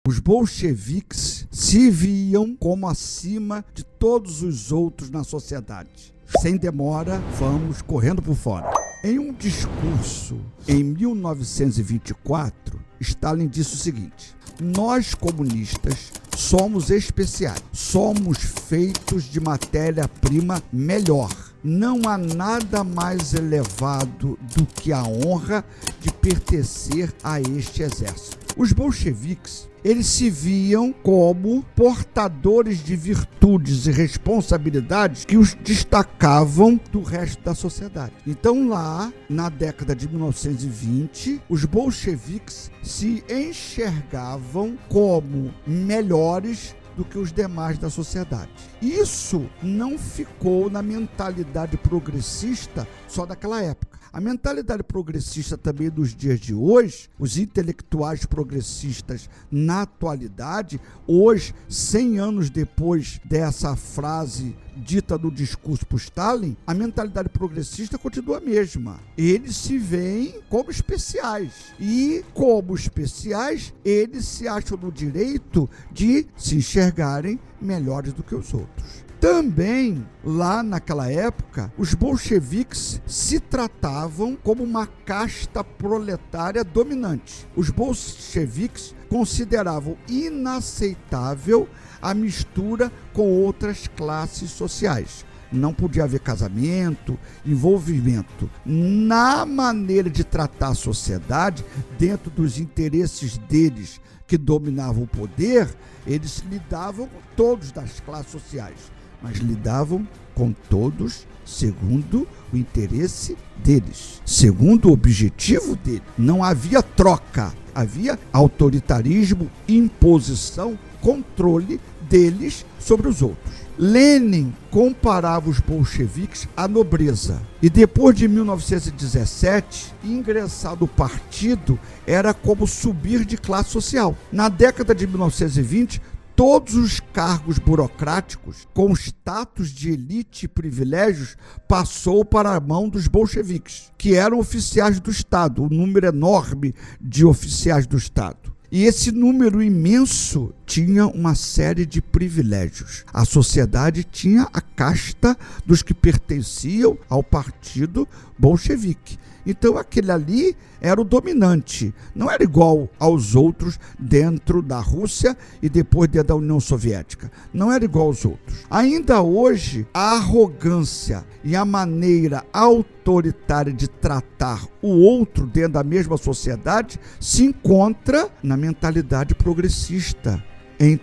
Os bolcheviques se viam como acima de todos os outros na sociedade. Sem demora, vamos correndo por fora. Em um discurso em 1924, Stalin disse o seguinte: nós comunistas somos especiais, somos feitos de matéria-prima melhor. Não há nada mais elevado do que a honra de pertencer a este exército. Os bolcheviques, eles se viam como portadores de virtudes e responsabilidades que os destacavam do resto da sociedade. Então lá, na década de 1920, os bolcheviques se enxergavam como melhores do que os demais da sociedade. Isso não ficou na mentalidade progressista só daquela época. A mentalidade progressista também dos dias de hoje, os intelectuais progressistas na atualidade, hoje, 100 anos depois dessa frase dita no discurso por Stalin, a mentalidade progressista continua a mesma. Eles se veem como especiais. E, como especiais, eles se acham no direito de se enxergarem melhores do que os outros. Também, lá naquela época, os bolcheviques se tratavam como uma casta proletária dominante. Os bolcheviques consideravam inaceitável a mistura com outras classes sociais. Não podia haver casamento, envolvimento. Na maneira de tratar a sociedade, dentro dos interesses deles que dominavam o poder, eles lidavam com todos das classes sociais, mas lidavam com todos segundo o interesse deles, segundo o objetivo deles. Não havia troca, havia autoritarismo, imposição, controle deles sobre os outros. Lenin comparava os bolcheviques à nobreza. E depois de 1917, ingressar no partido era como subir de classe social. Na década de 1920, todos os cargos burocráticos com status de elite e privilégios passou para a mão dos bolcheviques, que eram oficiais do Estado, um número enorme de oficiais do Estado. E esse número imenso tinha uma série de privilégios. A sociedade tinha a casta dos que pertenciam ao partido bolchevique. Então aquele ali era o dominante, não era igual aos outros dentro da Rússia e depois dentro da União Soviética. Não era igual aos outros. Ainda hoje, a arrogância e a maneira autoritária de tratar o outro dentro da mesma sociedade se encontra na mentalidade progressista. Em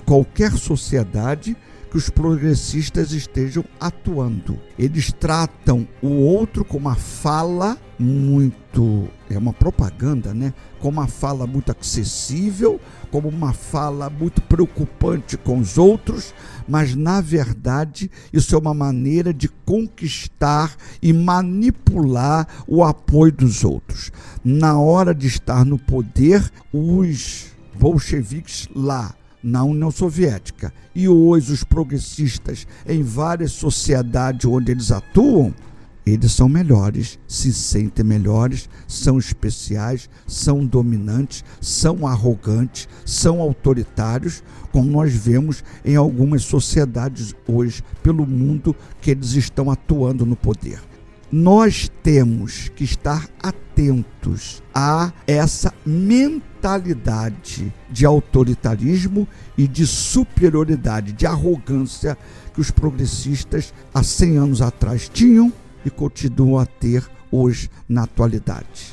qualquer sociedade que os progressistas estejam atuando. Eles tratam o outro com uma fala muito, é uma propaganda, né? Com uma fala muito acessível, como uma fala muito preocupante com os outros, mas na verdade isso é uma maneira de conquistar e manipular o apoio dos outros. Na hora de estar no poder, os bolcheviques lá na União Soviética e hoje os progressistas em várias sociedades onde eles atuam, eles são melhores, se sentem melhores, são especiais, são dominantes, são arrogantes, são autoritários, como nós vemos em algumas sociedades hoje pelo mundo que eles estão atuando no poder. Nós temos que estar atentos a essa mentalidade de autoritarismo e de superioridade, de arrogância que os progressistas há 100 anos atrás tinham e continuam a ter hoje na atualidade.